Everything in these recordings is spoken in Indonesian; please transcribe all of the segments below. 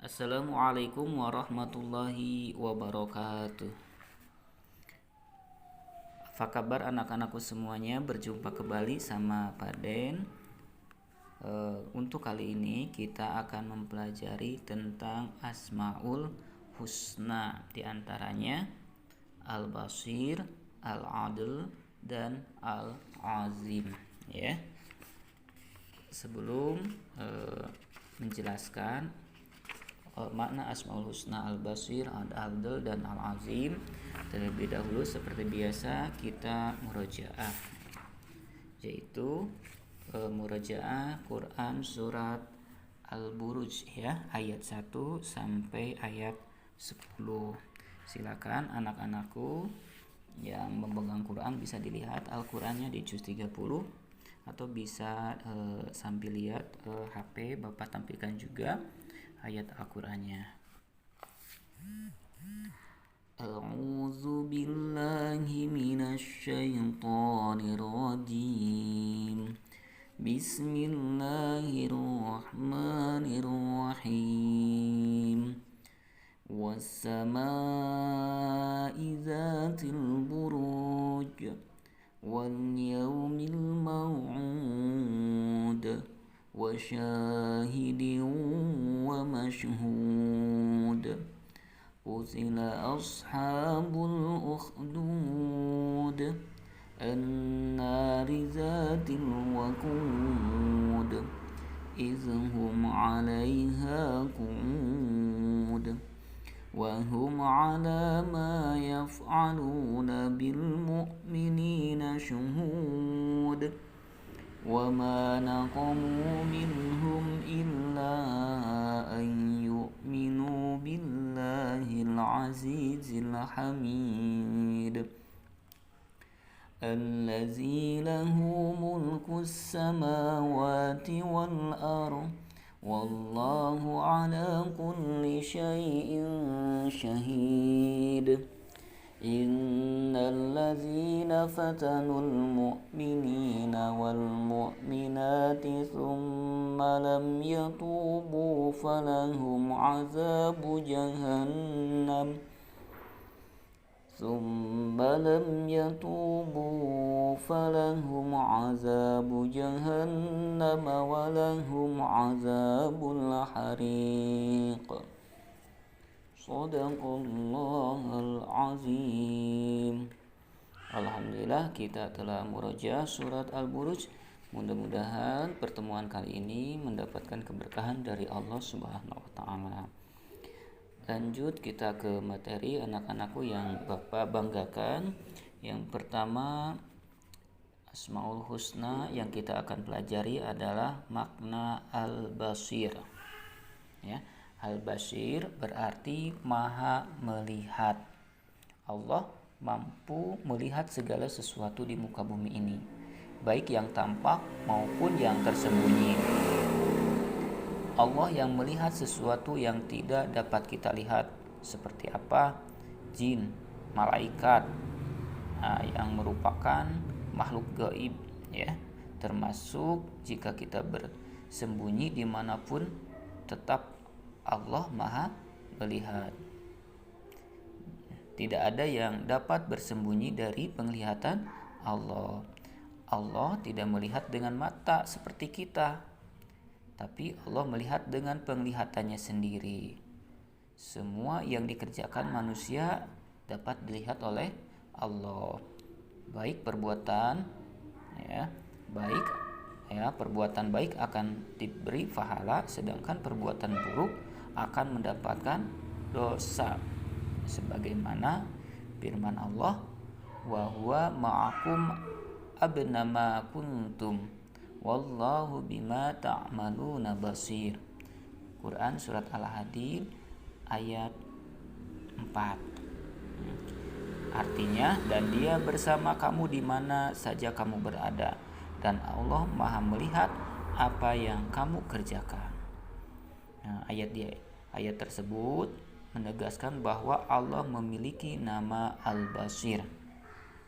Assalamualaikum warahmatullahi wabarakatuh. Apa kabar anak-anakku semuanya? Berjumpa kembali sama Pak Den. Untuk kali ini kita akan mempelajari tentang Asmaul Husna, di antaranya Al-Basir, Al-Adl, dan Al-Azim. Ya. Sebelum menjelaskan makna Asmaul Husna, Al-Basir, Al-Adl, dan Al-Azim, terlebih dahulu seperti biasa kita murojaah, yaitu murojaah Quran surat Al-Buruj ya, ayat 1 sampai ayat 10. Silakan anak-anakku yang memegang Quran bisa dilihat Al-Qurannya di juz 30, atau bisa sambil lihat HP Bapak tampilkan juga ayat Al-Qurannya. A'udzu billahi minasy syaithanir rajim. Bismillahirrahmanirrahim. Was-samaa'i dzatil buruj wal yaumil maw'ud wa syahidin wa mashhud. Qutila ashabul ukhdud annari dzatil waqud izhum 'alaiha qu'ud wa hum 'ala ma yaf'aluna bil mu'minina syuhud wa ma naqamu minhum illa an yu'minu billahil azizil hamid allazi lahu mulkus samawati wal ardh wallahu ala kulli syai'in syahid. Innal ladzina fatanul mu'minina wal mu'minati thumma lam yatubu falahum 'adzabu jahannam wa lahum 'adzabul hariq. Shadaqallahul azim. Alhamdulillah, kita telah murojaah surat Al-Buruj. Mudah-mudahan pertemuan kali ini mendapatkan keberkahan dari Allah Subhanahu wa taala. Lanjut kita ke materi anak-anakku yang Bapak banggakan. Yang pertama, Asmaul Husna yang kita akan pelajari adalah makna Al-Basir. Ya. Al-Basir berarti maha melihat. Allah mampu melihat segala sesuatu di muka bumi ini, baik yang tampak maupun yang tersembunyi. Allah yang melihat sesuatu yang tidak dapat kita lihat, seperti apa? Jin, malaikat, yang merupakan makhluk gaib, ya. Termasuk jika kita bersembunyi dimanapun, tetap Allah maha melihat. Tidak ada yang dapat bersembunyi dari penglihatan Allah. Allah tidak melihat dengan mata seperti kita, tapi Allah melihat dengan penglihatannya sendiri. Semua yang dikerjakan manusia dapat dilihat oleh Allah. Baik perbuatan perbuatan baik akan diberi pahala, sedangkan perbuatan buruk akan mendapatkan dosa. Sebagaimana firman Allah, wa huwa ma'akum abnama kuntum wallahu bima ta'maluna basir. Quran surat Al-Hadid ayat 4. Artinya, dan Dia bersama kamu di mana saja kamu berada, dan Allah Maha melihat apa yang kamu kerjakan. Ayat tersebut menegaskan bahwa Allah memiliki nama Al-Basir.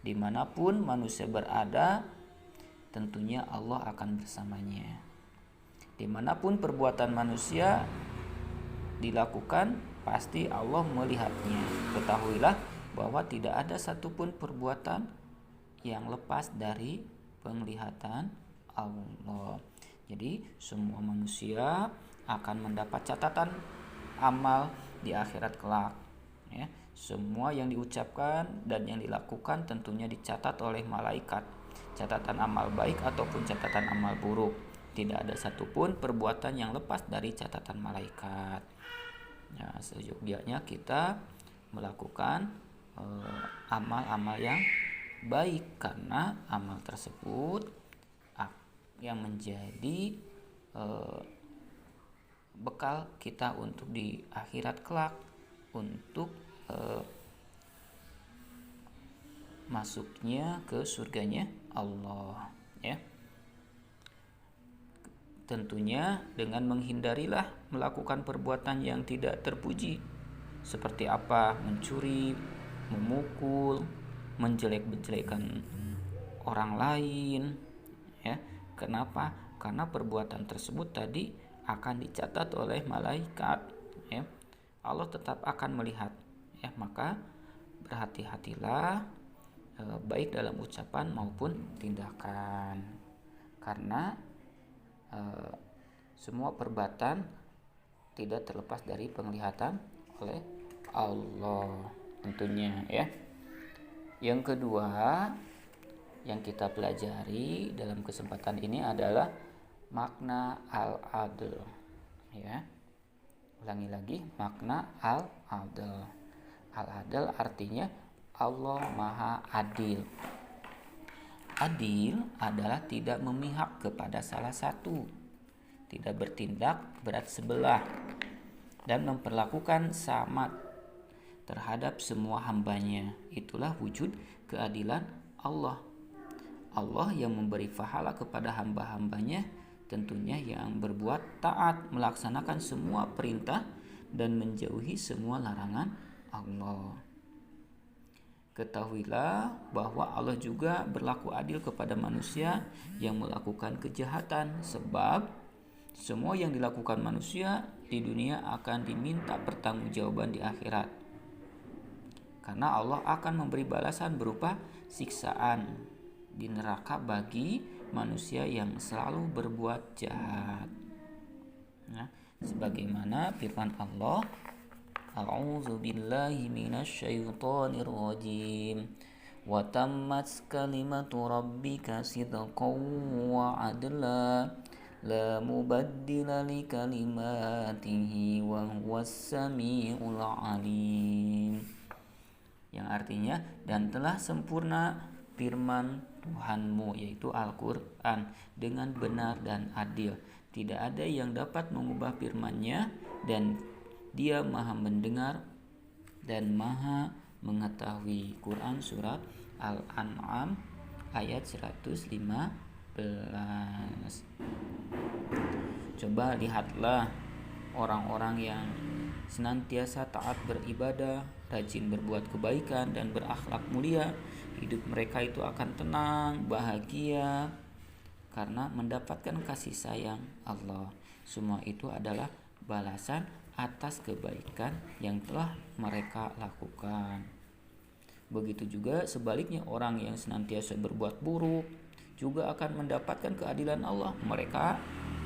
Dimanapun manusia berada, tentunya Allah akan bersamanya. Dimanapun perbuatan manusia dilakukan, pasti Allah melihatnya. Ketahuilah bahwa tidak ada satupun perbuatan yang lepas dari penglihatan Allah. Jadi semua manusia akan mendapat catatan amal di akhirat kelak, ya. Semua yang diucapkan dan yang dilakukan tentunya dicatat oleh malaikat, catatan amal baik ataupun catatan amal buruk. Tidak ada satupun perbuatan yang lepas dari catatan malaikat. Ya, seyogyanya kita melakukan amal-amal yang baik, karena amal tersebut yang menjadi bekal kita untuk di akhirat kelak, untuk masuknya ke surganya Allah, ya. Tentunya dengan menghindarilah melakukan perbuatan yang tidak terpuji, seperti apa? Mencuri, memukul, menjelek-jelekan orang lain, ya. Kenapa? Karena perbuatan tersebut tadi akan dicatat oleh malaikat, ya. Allah tetap akan melihat, ya. Maka berhati-hatilah baik dalam ucapan maupun tindakan, karena semua perbuatan tidak terlepas dari penglihatan oleh Allah tentunya, ya. Yang kedua yang kita pelajari dalam kesempatan ini adalah makna al-adl, ya. Ulangi lagi, makna al-adl. Al-adl artinya Allah Maha Adil. Adil adalah tidak memihak kepada salah satu, tidak bertindak berat sebelah, dan memperlakukan sama terhadap semua hambanya. Itulah wujud keadilan Allah. Allah yang memberi pahala kepada hamba-hambanya, tentunya yang berbuat taat, melaksanakan semua perintah dan menjauhi semua larangan Allah. Ketahuilah bahwa Allah juga berlaku adil kepada manusia yang melakukan kejahatan, sebab semua yang dilakukan manusia di dunia akan diminta pertanggungjawaban di akhirat. Karena Allah akan memberi balasan berupa siksaan di neraka bagi manusia yang selalu berbuat jahat. Nah, sebagaimana firman Allah, A'udzu billahi minasyaitonir rajim. Wa tammat kalimatu rabbika sidqan wa adla. La mubaddila li kalimatihi wa huwas samiul alim. Yang artinya, dan telah sempurna firman Tuhanmu, yaitu Al-Quran, dengan benar dan adil. Tidak ada yang dapat mengubah firman-Nya, dan Dia Maha mendengar dan Maha mengetahui. Quran surat Al-An'am ayat 115. Coba lihatlah orang-orang yang senantiasa taat beribadah, rajin berbuat kebaikan dan berakhlak mulia. Hidup mereka itu akan tenang, bahagia, karena mendapatkan kasih sayang Allah. Semua itu adalah balasan atas kebaikan yang telah mereka lakukan. Begitu juga sebaliknya, orang yang senantiasa berbuat buruk juga akan mendapatkan keadilan Allah. Mereka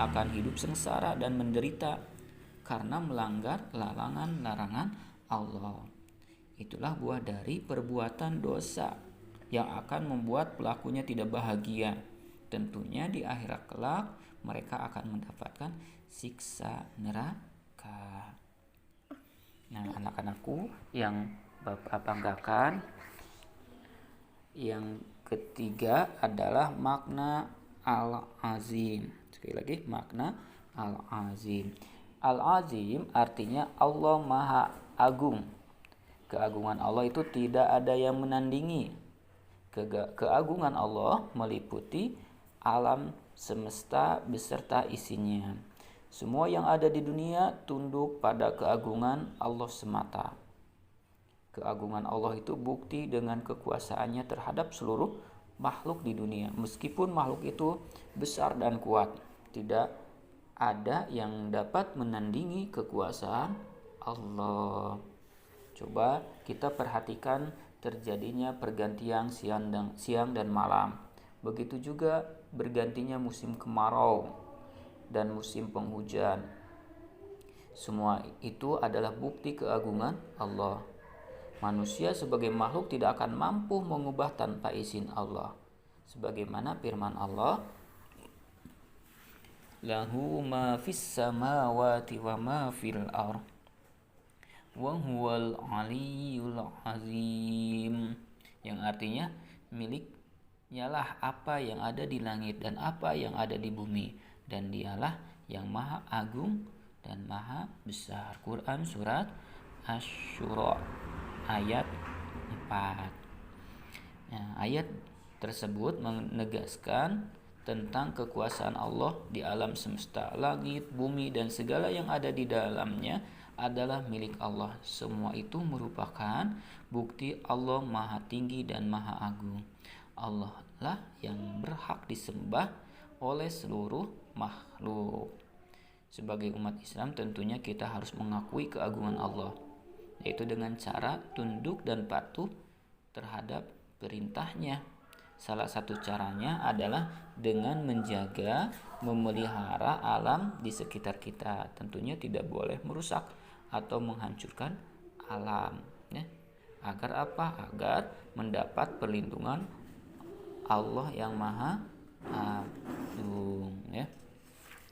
akan hidup sengsara dan menderita karena melanggar larangan-larangan Allah. Itulah buah dari perbuatan dosa yang akan membuat pelakunya tidak bahagia. Tentunya di akhirat kelak mereka akan mendapatkan siksa neraka. Nah, anak-anakku yang Bapak banggakan, yang ketiga adalah makna al-azim. Sekali lagi, makna al-azim. Al-azim artinya Allah Maha Agung. Keagungan Allah itu tidak ada yang menandingi. Keagungan Allah meliputi alam semesta beserta isinya. Semua yang ada di dunia tunduk pada keagungan Allah semata. Keagungan Allah itu bukti dengan kekuasaannya terhadap seluruh makhluk di dunia. Meskipun makhluk itu besar dan kuat, tidak ada yang dapat menandingi kekuasaan Allah. Coba kita perhatikan terjadinya pergantian siang dan malam. Begitu juga bergantinya musim kemarau dan musim penghujan. Semua itu adalah bukti keagungan Allah. Manusia sebagai makhluk tidak akan mampu mengubah tanpa izin Allah. Sebagaimana firman Allah, lahu ma fis samawati wa ma fil ardh wa huwal aliyyul azim, yang artinya miliknya lah apa yang ada di langit dan apa yang ada di bumi, dan dialah yang maha agung dan maha besar. Quran surat Asy-Syura ayat 4. Nah, ayat tersebut menegaskan tentang kekuasaan Allah di alam semesta. Langit, bumi, dan segala yang ada di dalamnya adalah milik Allah. Semua itu merupakan bukti Allah Maha Tinggi dan Maha Agung. Allah lah yang berhak disembah oleh seluruh makhluk. Sebagai umat Islam tentunya kita harus mengakui keagungan Allah, yaitu dengan cara tunduk dan patuh terhadap perintahnya. Salah satu caranya adalah dengan menjaga, memelihara alam di sekitar kita. Tentunya tidak boleh merusak atau menghancurkan alam, ya. Agar apa? Agar mendapat perlindungan Allah yang Maha Agung, ya.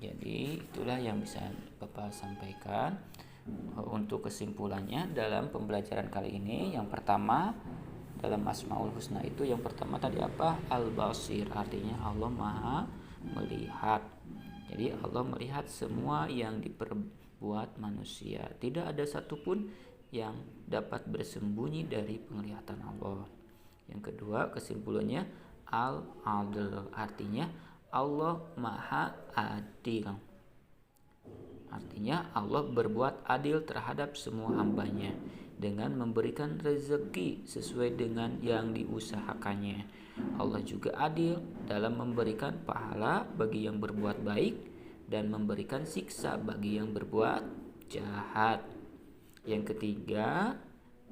Jadi itulah yang bisa Bapak sampaikan. Untuk kesimpulannya dalam pembelajaran kali ini, yang pertama, dalam Asmaul Husna itu yang pertama tadi apa? Al-Basir, artinya Allah Maha melihat. Jadi Allah melihat semua yang diperbuat manusia. Tidak ada satupun yang dapat bersembunyi dari penglihatan Allah. Yang kedua, kesimpulannya Al-Adl, artinya Allah Maha Adil. Artinya Allah berbuat adil terhadap semua hambanya dengan memberikan rezeki sesuai dengan yang diusahakannya. Allah juga adil dalam memberikan pahala bagi yang berbuat baik dan memberikan siksa bagi yang berbuat jahat. Yang ketiga,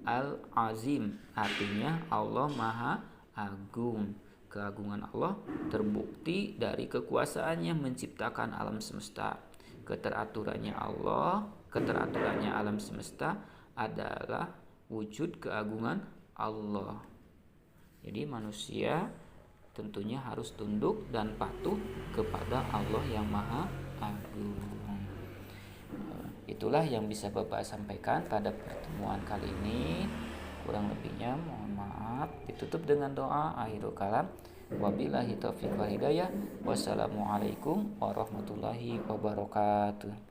Al-Azim, artinya Allah Maha Agung. Keagungan Allah terbukti dari kekuasaannya menciptakan alam semesta. Keteraturannya alam semesta adalah wujud keagungan Allah. Jadi manusia tentunya harus tunduk dan patuh kepada Allah yang Maha Agung. Itulah yang bisa Bapak sampaikan pada pertemuan kali ini. Kurang lebihnya mohon maaf. Ditutup dengan doa akhirul kalam. Wabillahi taufiq wal hidayah. Wassalamualaikum warahmatullahi wabarakatuh.